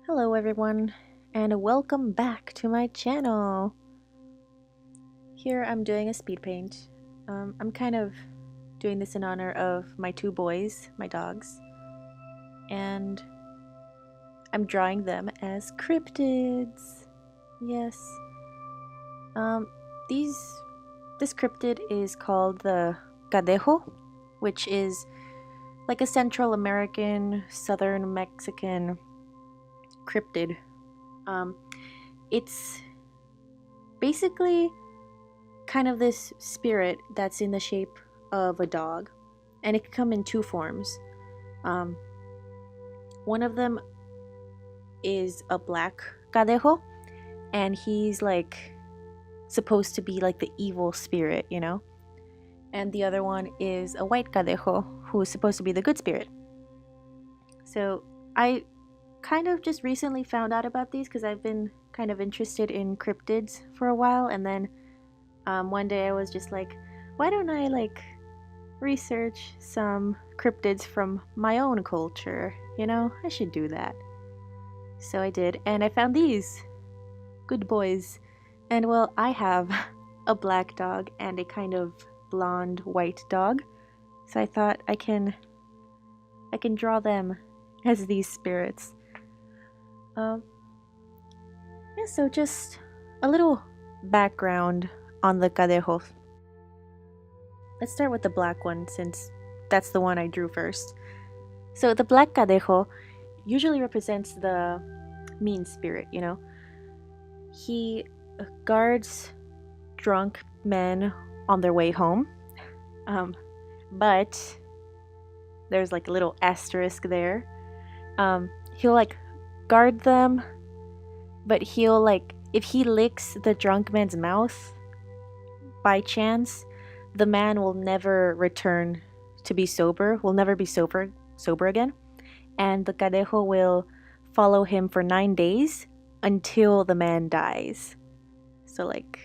Hello everyone, and welcome back to my channel. Here I'm doing a speed paint. I'm kind of doing this in honor of my two boys, my dogs, and I'm drawing them as cryptids. Yes. Um, these this cryptid is called the cadejo, which is like a Central American, Southern Mexican cryptid. It's basically kind of this spirit that's in the shape of a dog, and it can come in two forms. Um, one of them is a black cadejo, and he's like supposed to be like the evil spirit, you know? And the other one is a white cadejo, who is supposed to be the good spirit. So I kind of just recently found out about these because I've been kind of interested in cryptids for a while, and then one day I was just like, why don't I like research some cryptids from my own culture? You know, I should do that. So I did, and I found these good boys. And well, I have a black dog and a kind of blonde white dog, so I thought I can draw them as these spirits. Yeah, so just a little background on the cadejos. Let's start with the black one since that's the one I drew first. So the black cadejo usually represents the mean spirit, you know? He guards drunk men on their way home. But there's like a little asterisk there. He'll like guard them, but he'll like, if he licks the drunk man's mouth by chance, the man will never return to be sober, will never be sober again, and the cadejo will follow him for 9 days until the man dies. So like,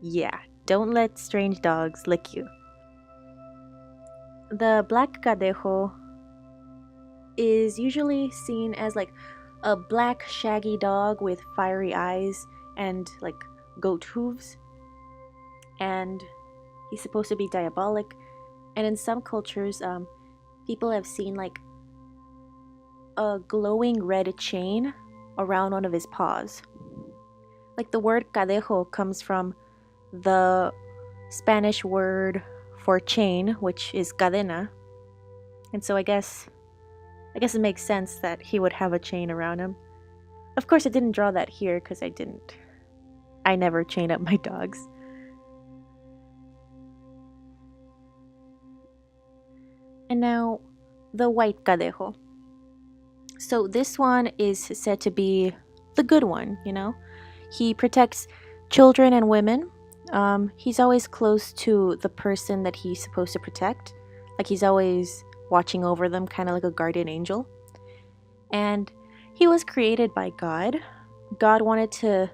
yeah, don't let strange dogs lick you. The black cadejo is usually seen as like a black shaggy dog with fiery eyes and like goat hooves, and he's supposed to be diabolic. And in some cultures, people have seen like a glowing red chain around one of his paws. Like the word cadejo comes from the Spanish word for chain, which is cadena. And so I guess it makes sense that he would have a chain around him. Of course, I didn't draw that here because I never chain up my dogs. And now, the white cadejo. So this one is said to be the good one, you know? He protects children and women. He's always close to the person that he's supposed to protect. Like he's always watching over them, kind of like a guardian angel. And he was created by God. God wanted to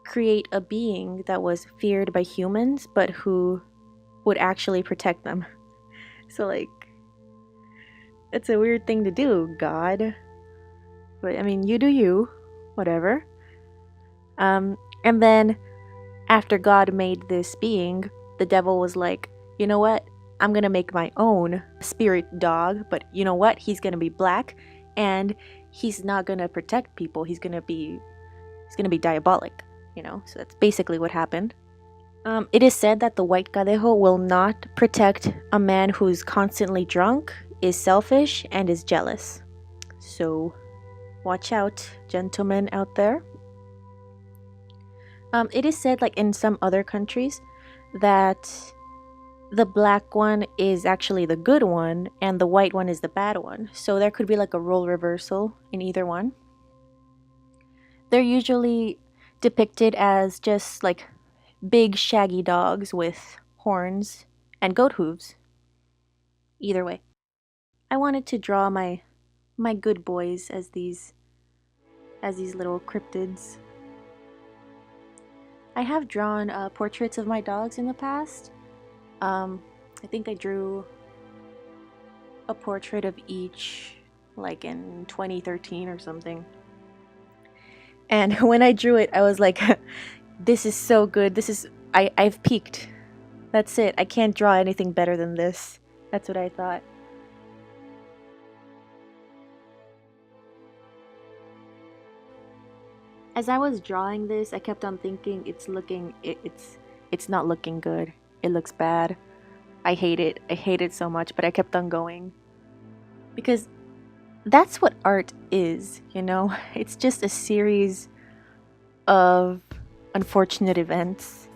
create a being that was feared by humans, but who would actually protect them. So like, it's a weird thing to do, God. But I mean, you do you, whatever. And then after God made this being, the devil was like, you know what? I'm gonna make my own spirit dog, but you know what? He's gonna be black, and he's not gonna protect people. He's gonna be diabolic, you know. So that's basically what happened. It is said that the white cadejo will not protect a man who's constantly drunk, is selfish, and is jealous. So watch out, gentlemen out there. It is said, like in some other countries, that the black one is actually the good one and the white one is the bad one. So there could be like a role reversal in either one. They're usually depicted as just like big shaggy dogs with horns and goat hooves. Either way, I wanted to draw my good boys as these little cryptids. I have drawn portraits of my dogs in the past. I think I drew a portrait of each like in 2013 or something. And when I drew it, I was like, this is so good. I've peaked. That's it. I can't draw anything better than this. That's what I thought. As I was drawing this, I kept on thinking it's not looking good. It looks bad. I hate it. I hate it so much, but I kept on going. Because that's what art is, you know? It's just a series of unfortunate events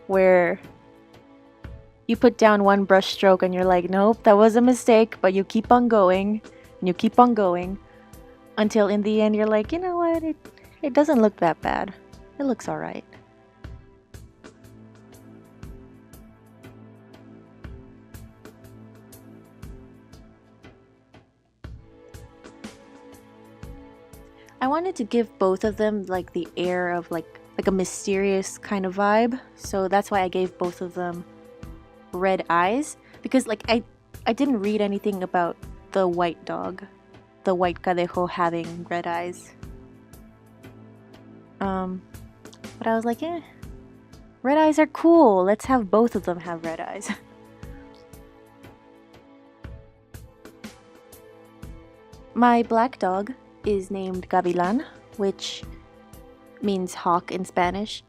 where you put down one brush stroke and you're like, nope, that was a mistake, but you keep on going and you keep on going until in the end you're like, you know what, it doesn't look that bad. It looks alright. I wanted to give both of them like the air of like a mysterious kind of vibe, so that's why I gave both of them red eyes, because like I didn't read anything about the white dog, the white cadejo having red eyes. But I was like, red eyes are cool. Let's have both of them have red eyes. My black dog is named Gavilan, which means hawk in Spanish.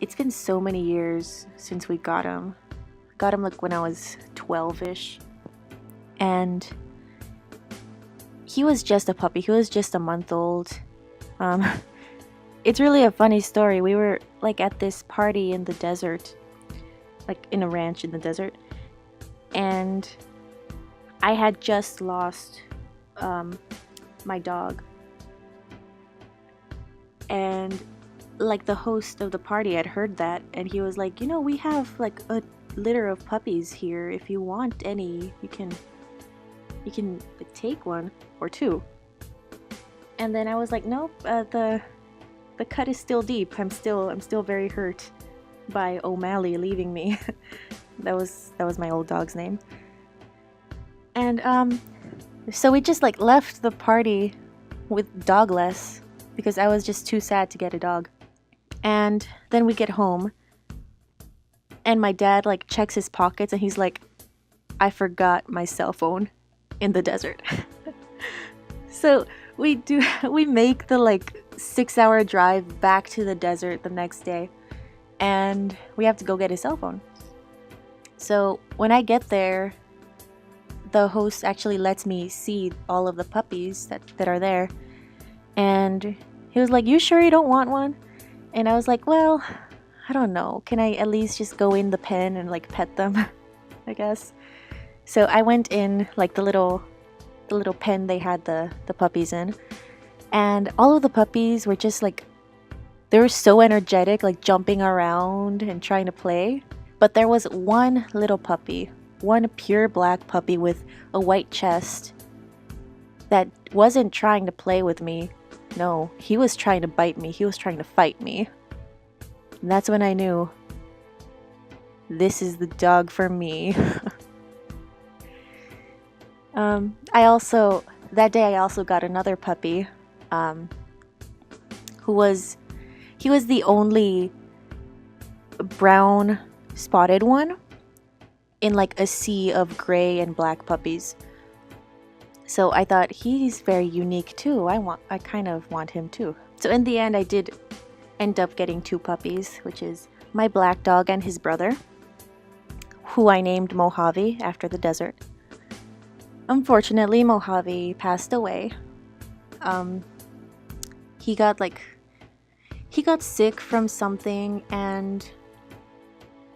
It's been so many years since we got him. Got him like when I was 12-ish. And he was just a puppy. He was just a month old. It's really a funny story. We were like at this party in the desert, like in a ranch in the desert, and I had just lost my dog, and like the host of the party had heard that, and he was like, you know, we have like a litter of puppies here. If you want any, you can take one or two. And then I was like, nope, the cut is still deep. I'm still very hurt by O'Malley leaving me. that was my old dog's name. And so we just like left the party with dogless because I was just too sad to get a dog. And then we get home and my dad like checks his pockets and he's like, I forgot my cell phone in the desert. So we make the like 6-hour drive back to the desert the next day, and we have to go get his cell phone. So when I get there, the host actually lets me see all of the puppies that are there, and he was like, you sure you don't want one? And I was like, well, I don't know, can I at least just go in the pen and like pet them? I guess. So I went in like the little pen they had the puppies in, and all of the puppies were just like, they were so energetic, like jumping around and trying to play. But there was one little puppy, one pure black puppy with a white chest that wasn't trying to play with me. No, he was trying to bite me. He was trying to fight me. And that's when I knew this is the dog for me. That day I also got another puppy, he was the only brown spotted one in like a sea of gray and black puppies. So I thought he's very unique too. I kind of want him too. So in the end I did end up getting 2 puppies, which is my black dog and his brother, who I named Mojave after the desert. Unfortunately, Mojave passed away. He got sick from something, and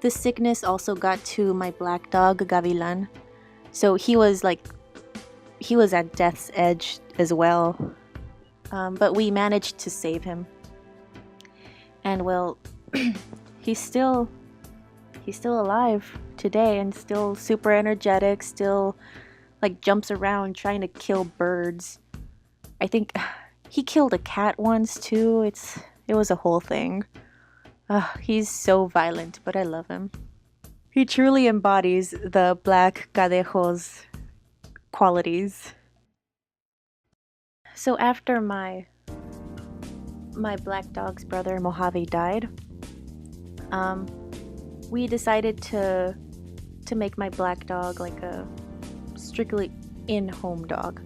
the sickness also got to my black dog, Gavilan. So he was at death's edge as well. But we managed to save him. And well, he's still alive today and still super energetic, still like jumps around trying to kill birds. I think he killed a cat once too. It was a whole thing. He's so violent, but I love him. He truly embodies the black cadejo's qualities. So after my black dog's brother Mojave died, we decided to make my black dog like a strictly in-home dog,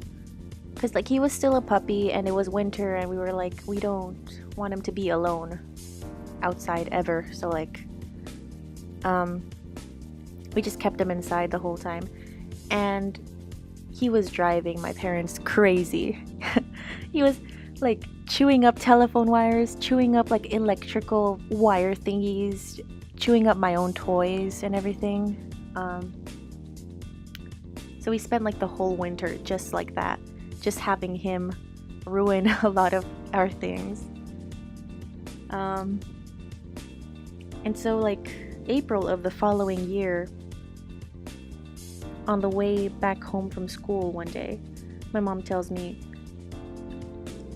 because like he was still a puppy and it was winter and we were like, we don't want him to be alone outside ever, so like we just kept him inside the whole time. And he was driving my parents crazy. He was like chewing up telephone wires, chewing up like electrical wire thingies, chewing up my own toys and everything. So we spent like the whole winter just like that, just having him ruin a lot of our things. And so like April of the following year, on the way back home from school one day, my mom tells me,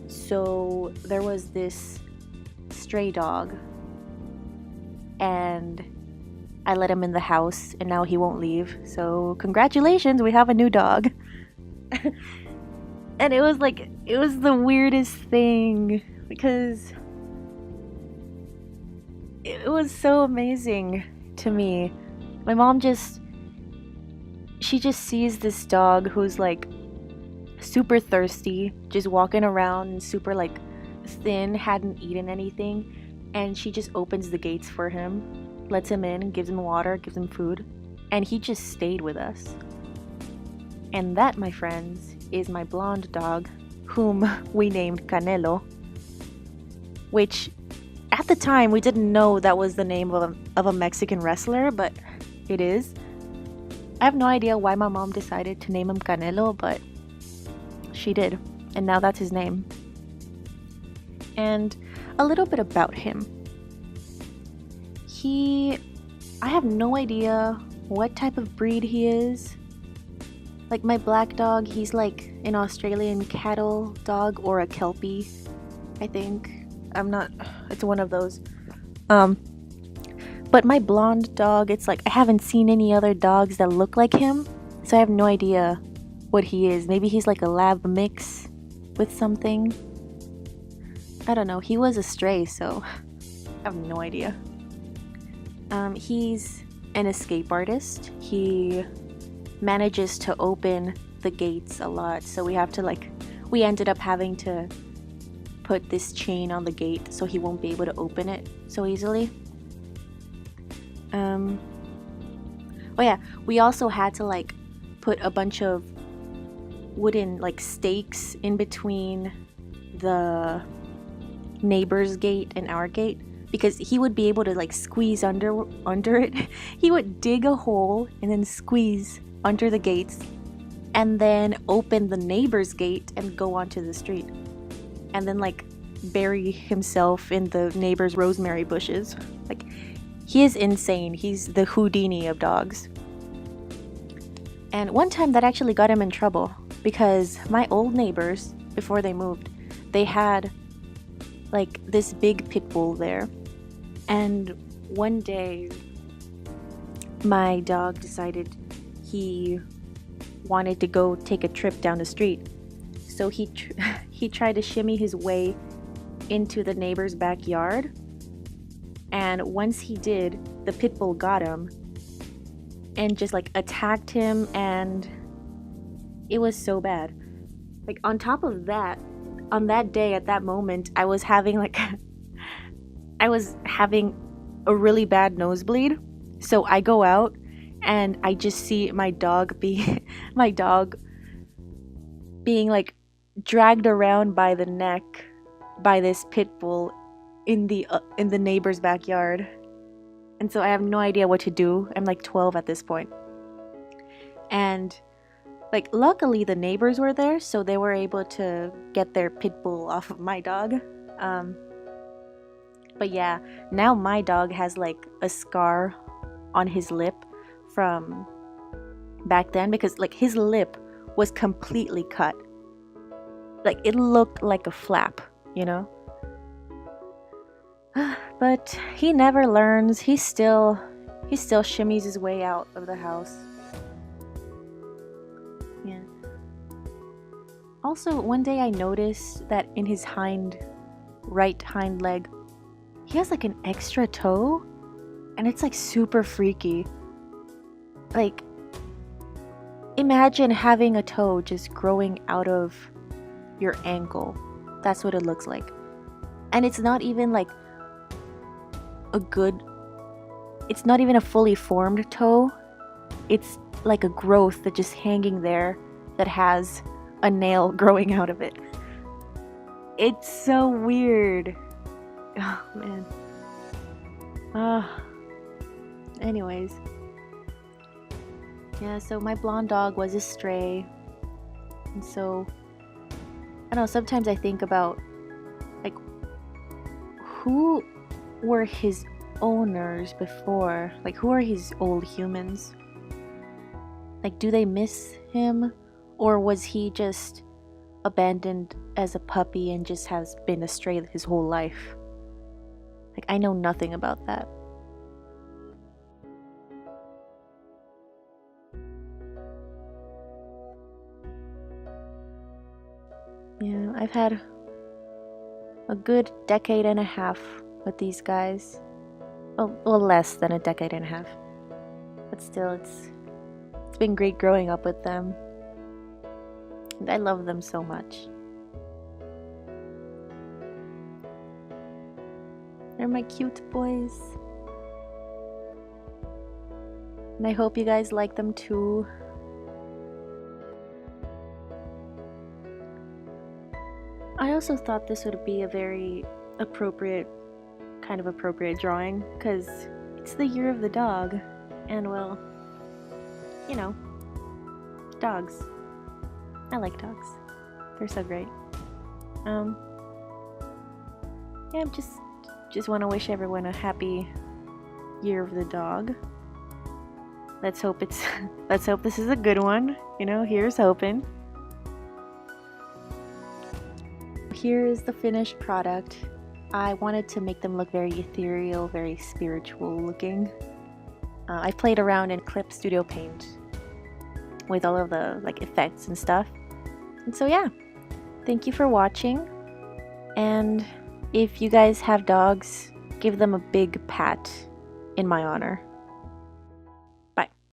so there was this stray dog and I let him in the house and now he won't leave, so congratulations, we have a new dog. And it was the weirdest thing, because it was so amazing to me. My mom she just sees this dog who's like super thirsty, just walking around and super like thin, hadn't eaten anything, and she just opens the gates for him, lets him in, gives him water, gives him food, and he just stayed with us. And that, my friends, is my blonde dog, whom we named Canelo, which at the time we didn't know that was the name of a Mexican wrestler, but it is. I have no idea why my mom decided to name him Canelo, but she did, and now that's his name. And a little bit about him. I have no idea what type of breed he is. Like my black dog, he's like an Australian cattle dog or a Kelpie, I think. It's one of those. But my blonde dog, it's like I haven't seen any other dogs that look like him, so I have no idea what he is. Maybe he's like a lab mix with something. I don't know. He was a stray, so I have no idea. He's an escape artist. He manages to open the gates a lot, so we ended up having to put this chain on the gate so he won't be able to open it so easily. Oh yeah, we also had to like put a bunch of wooden like stakes in between the neighbor's gate and our gate, because he would be able to like squeeze under it. He would dig a hole and then squeeze under the gates and then open the neighbor's gate and go onto the street, and then like bury himself in the neighbor's rosemary bushes. Like, he is insane. He's the Houdini of dogs. And one time that actually got him in trouble, because my old neighbors, before they moved, they had like this big pit bull there. And one day my dog decided he wanted to go take a trip down the street. So he tried to shimmy his way into the neighbor's backyard. And once he did, the pit bull got him and just like attacked him, and it was so bad. Like, on top of that, on that day, at that moment, I was having a really bad nosebleed. So I go out and I just see my dog being like dragged around by the neck by this pit bull in the neighbor's backyard. And so I have no idea what to do. I'm like 12 at this point. And like, luckily the neighbors were there, so they were able to get their pit bull off of my dog. But yeah, now my dog has like a scar on his lip from back then, because like his lip was completely cut. Like, it looked like a flap, you know? But he never learns. He still shimmies his way out of the house. Yeah. Also, one day I noticed that in his right hind leg, he has like an extra toe, and it's like super freaky. Like, imagine having a toe just growing out of your ankle. That's what it looks like. And it's not even like it's not even a fully formed toe. It's like a growth that's just hanging there that has a nail growing out of it. It's so weird. Oh man. Anyways. Yeah, so my blonde dog was a stray. And so I don't know, sometimes I think about like who were his owners before? Like who are his old humans? Like do they miss him? Or was he just abandoned as a puppy and just has been a stray his whole life? Like I know nothing about that. Yeah, I've had a good decade and a half with these guys. Well, less than a decade and a half. But still, it's been great growing up with them. And I love them so much. They're my cute boys. And I hope you guys like them too. I also thought this would be a very appropriate drawing, because it's the year of the dog, and well, you know, dogs. I like dogs. They're so great. Yeah, just want to wish everyone a happy year of the dog. Let's hope this is a good one. You know, here's hoping. Here is the finished product. I wanted to make them look very ethereal, very spiritual looking. I played around in Clip Studio Paint with all of the like effects and stuff. And so yeah, thank you for watching. And if you guys have dogs, give them a big pat in my honor.